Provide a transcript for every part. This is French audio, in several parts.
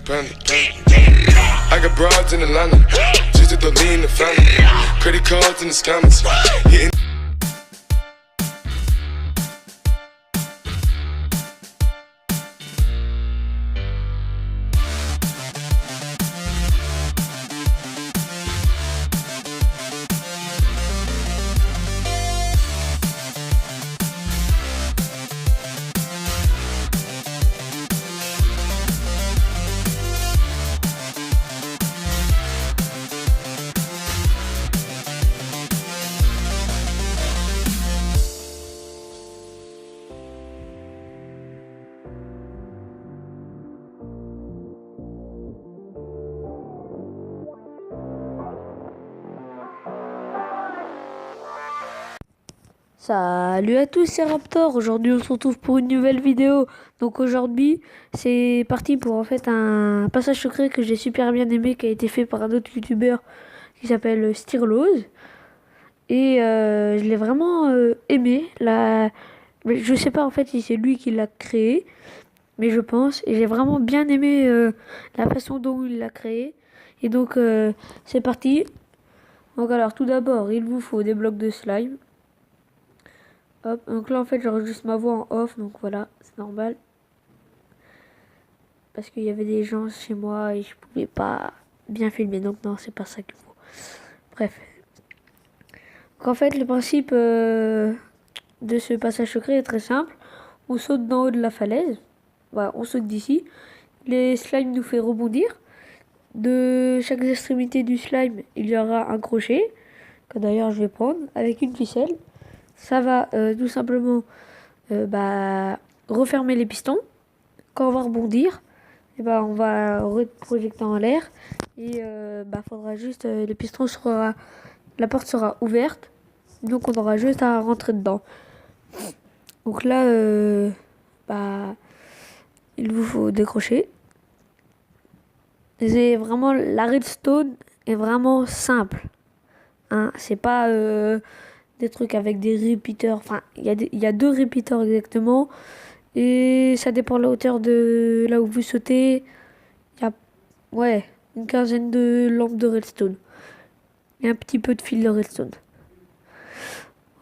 panda. I got broads in Atlanta, just to throw me in the family. Credit cards in the scammers, hitting. Salut à tous, c'est Raptor. Aujourd'hui, on se retrouve pour une nouvelle vidéo. Donc aujourd'hui, c'est parti pour en fait un passage secret que j'ai super bien aimé, qui a été fait par un autre youtubeur qui s'appelle Stirlose. Et je l'ai vraiment aimé. Mais je sais pas en fait si c'est lui qui l'a créé, mais je pense. Et j'ai vraiment bien aimé la façon dont il l'a créé. Et donc c'est parti. Donc alors tout d'abord, il vous faut des blocs de slime. Hop, donc là en fait j'enregistre ma voix en off, donc voilà, c'est normal. Parce qu'il y avait des gens chez moi et je pouvais pas bien filmer, donc non, c'est pas ça qu'il faut. Bref. Donc en fait le principe de ce passage secret est très simple. On saute d'en haut de la falaise, voilà, on saute d'ici. Les slimes nous fait rebondir. De chaque extrémité du slime, il y aura un crochet, que d'ailleurs je vais prendre, avec une ficelle. Ça va tout simplement refermer les pistons. Quand on va rebondir, on va reprojeter en l'air et faudra juste le piston sera, la porte sera ouverte, donc on aura juste à rentrer dedans. Donc là il vous faut décrocher. C'est vraiment, la redstone est vraiment simple, hein, c'est pas des trucs avec des repeaters, enfin il y a deux repeaters exactement et ça dépend de la hauteur de là où vous sautez. Il y a une quinzaine de lampes de redstone et un petit peu de fil de redstone.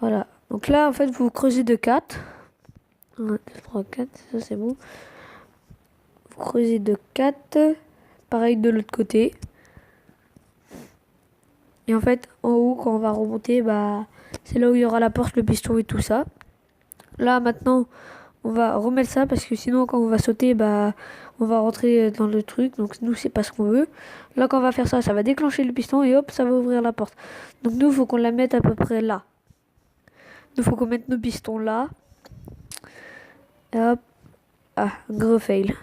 Voilà, donc là en fait vous creusez de 4. 1, 2, 3, 4, ça c'est bon. Vous creusez de 4, pareil de l'autre côté. Et en fait en haut quand on va remonter, c'est là où il y aura la porte, le piston et tout ça. Là maintenant on va remettre ça parce que sinon quand on va sauter on va rentrer dans le truc, donc nous c'est pas ce qu'on veut. Là quand on va faire ça, ça va déclencher le piston et hop, ça va ouvrir la porte. Donc nous faut qu'on la mette à peu près là. Nous faut qu'on mette nos pistons là. Et hop. Ah, gros fail.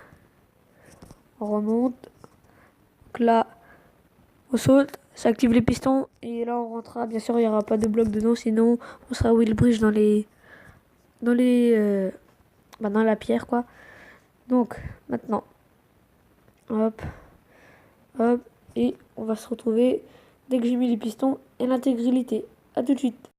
On remonte. Donc là on saute, ça active les pistons et là on rentrera. Bien sûr il n'y aura pas de bloc dedans, sinon on sera Will Bridge dans la pierre quoi. Donc maintenant hop hop, et on va se retrouver dès que j'ai mis les pistons et l'intégralité. À tout de suite.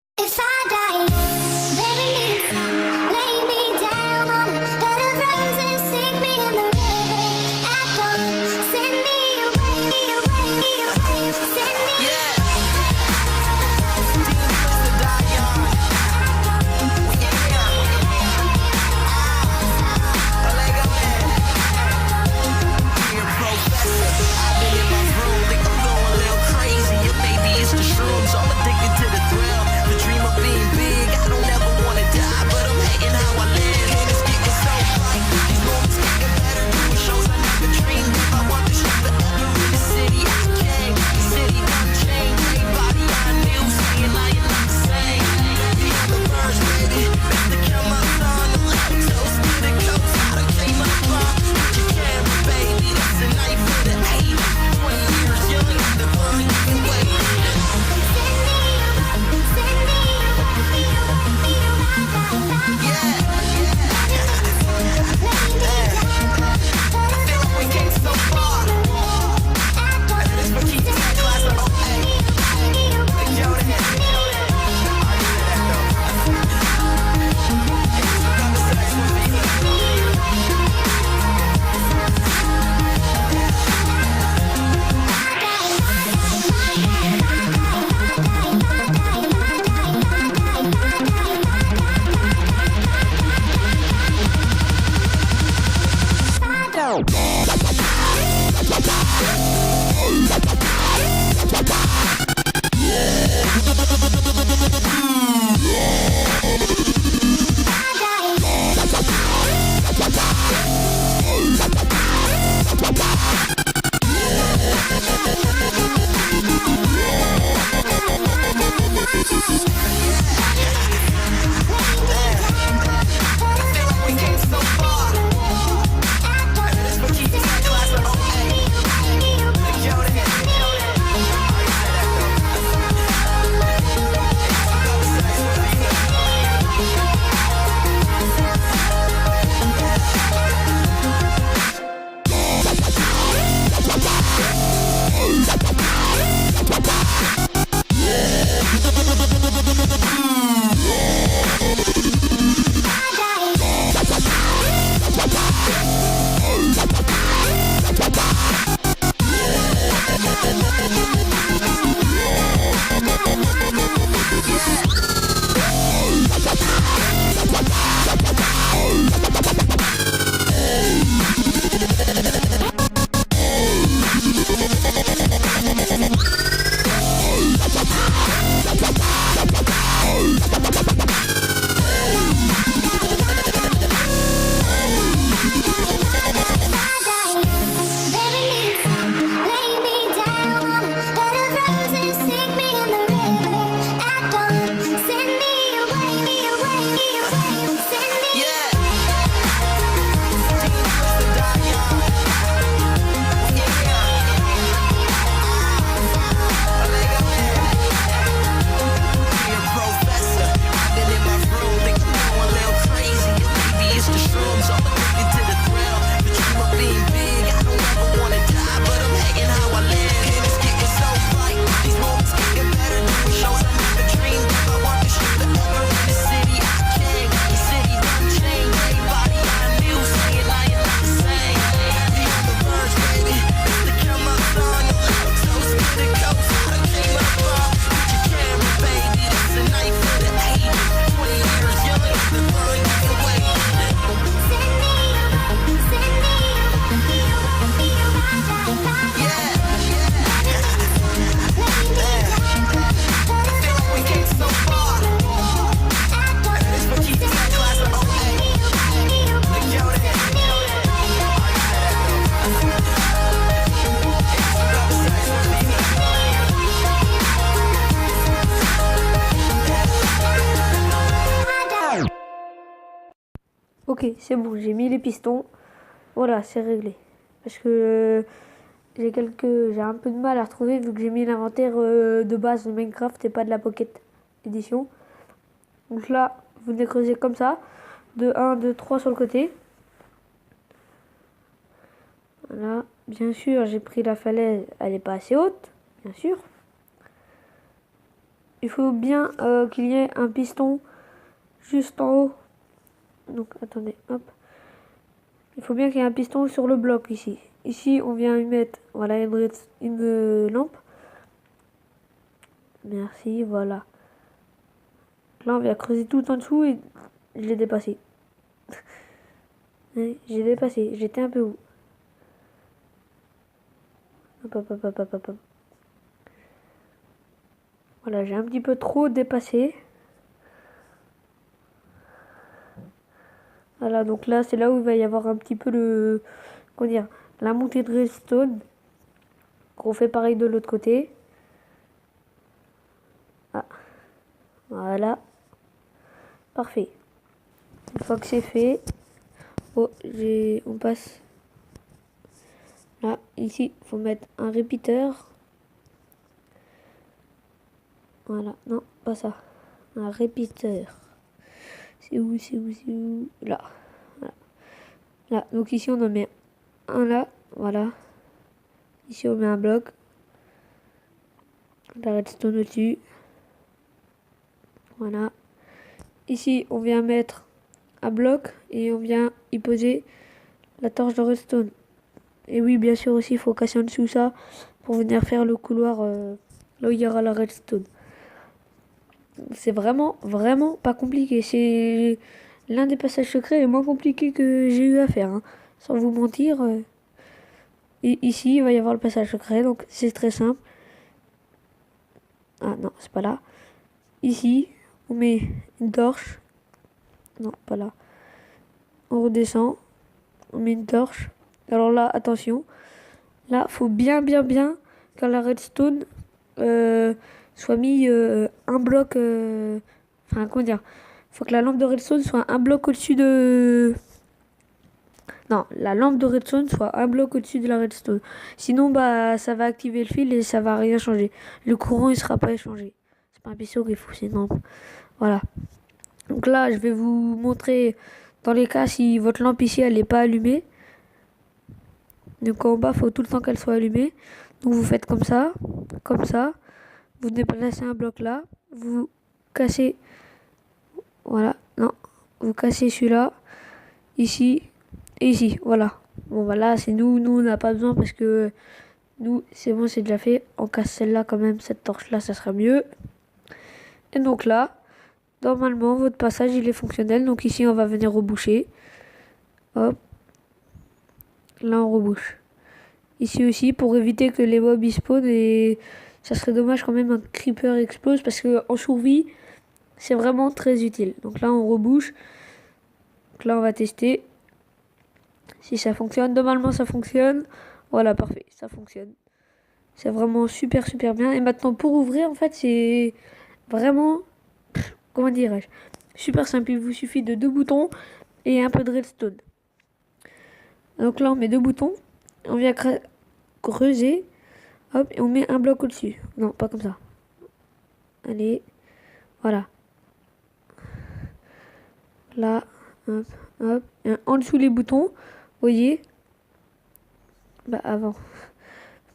I'm addicted to the thrill, the dream of being Ok, c'est bon, j'ai mis les pistons. Voilà, c'est réglé. Parce que j'ai un peu de mal à retrouver vu que j'ai mis l'inventaire de base de Minecraft et pas de la Pocket Edition. Donc là, vous venez creuser comme ça. De 1, 2, 3 sur le côté. Voilà. Bien sûr, j'ai pris la falaise, elle n'est pas assez haute. Bien sûr. Il faut bien qu'il y ait un piston juste en haut. Donc attendez, hop. Il faut bien qu'il y ait un piston sur le bloc ici. Ici, on vient y mettre, voilà, une lampe. Merci, voilà. Là, on vient creuser tout en dessous et je l'ai dépassé. Oui, j'ai dépassé, j'étais un peu où? Hop, hop, hop, hop, hop, hop. Voilà, j'ai un petit peu trop dépassé. Voilà, donc là, c'est là où il va y avoir un petit peu le... Comment dire? La montée de redstone. On fait pareil de l'autre côté. Ah. Voilà. Parfait. Une fois que c'est fait... Oh, on passe... Là, ici, il faut mettre un répéteur. Voilà, non, pas ça. Un répéteur. C'est où, c'est où, c'est où? Là. Voilà. Là, donc ici, on en met un là. Voilà. Ici, on met un bloc. La redstone au-dessus. Voilà. Ici, on vient mettre un bloc et on vient y poser la torche de redstone. Et oui, bien sûr aussi, il faut casser en dessous ça pour venir faire le couloir là où il y aura la redstone. C'est vraiment, vraiment pas compliqué. C'est l'un des passages secrets les moins compliqués que j'ai eu à faire. Hein. Sans vous mentir. Et ici, il va y avoir le passage secret, donc c'est très simple. Ah non, c'est pas là. Ici, on met une torche. Non, pas là. On redescend, on met une torche. Alors là, attention. Là, faut bien que la redstone soit mis un bloc. Enfin, comment dire? Faut que la lampe de redstone soit un bloc au-dessus de. Non, la lampe de redstone soit un bloc au-dessus de la redstone. Sinon, bah, ça va activer le fil et ça va rien changer. Le courant, il sera pas échangé. C'est pas un pisseau qu'il faut, c'est une lampe. Voilà. Donc là, je vais vous montrer dans les cas si votre lampe ici, elle n'est pas allumée. Donc en bas, il faut tout le temps qu'elle soit allumée. Donc vous faites comme ça. Vous déplacez un bloc là. Vous cassez. Voilà. Non. Vous cassez celui-là. Ici. Et ici. Voilà. Bon, voilà, c'est nous. Nous, on n'a pas besoin parce que nous, c'est bon, c'est déjà fait. On casse celle-là quand même. Cette torche-là, ça sera mieux. Et donc là, normalement, votre passage, il est fonctionnel. Donc ici, on va venir reboucher. Hop. Là, on rebouche. Ici aussi, pour éviter que les mobs y spawnent. Et ça serait dommage quand même un creeper explose. Parce qu'en survie, c'est vraiment très utile. Donc là, on rebouche. Donc là, on va tester. Si ça fonctionne. Normalement, ça fonctionne. Voilà, parfait. Ça fonctionne. C'est vraiment super bien. Et maintenant, pour ouvrir, en fait, c'est vraiment... Comment dirais-je? Super simple. Il vous suffit de 2 boutons et un peu de redstone. Donc là, on met 2 boutons. On vient creuser. Hop, et on met un bloc au-dessus. Non, pas comme ça. Allez. Voilà. Là. Hop, hop. Et en dessous les boutons. Vous voyez. Bah, avant.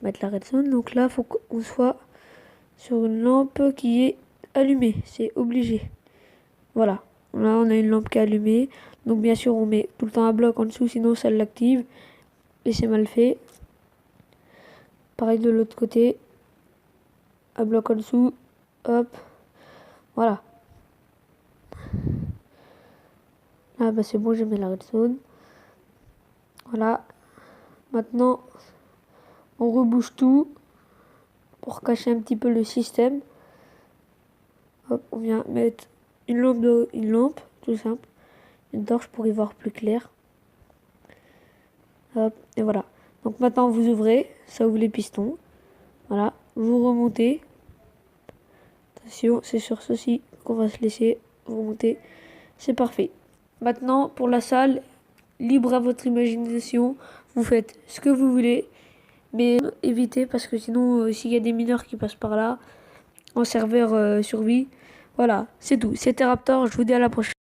Mettre la redstone. Donc là, faut qu'on soit sur une lampe qui est allumée. C'est obligé. Voilà. Là, on a une lampe qui est allumée. Donc, bien sûr, on met tout le temps un bloc en dessous, sinon ça l'active. Et c'est mal fait. Pareil de l'autre côté. Un bloc en dessous. Hop. Voilà. Ah bah c'est bon, j'ai mis la redstone. Voilà. Maintenant, on rebouche tout pour cacher un petit peu le système. Hop, on vient mettre une lampe, tout simple. Une torche pour y voir plus clair. Hop, et voilà. Donc maintenant vous ouvrez, ça ouvre les pistons. Voilà, vous remontez. Attention, c'est sur ceci qu'on va se laisser. Vous remontez, c'est parfait. Maintenant pour la salle, libre à votre imagination. Vous faites ce que vous voulez. Mais évitez parce que sinon, s'il y a des mineurs qui passent par là, en serveur survie, voilà, c'est tout. C'était Raptor, je vous dis à la prochaine.